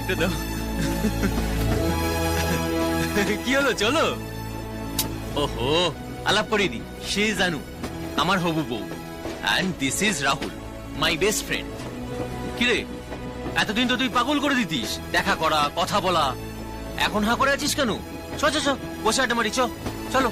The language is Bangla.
একটা দাও। কি হলো, চলো। ওহো, আলাপ করিয়ে দি। সে জানু আমার হবু বউ, and this is Rahul, my best friend. কিরে, এতদিন তো তুই পাগল করে দিতিস দেখা করা, কথা বলা, এখন হা করে আছিস কেন? চ চ চ, বসে আড্ডা মারি, চলো।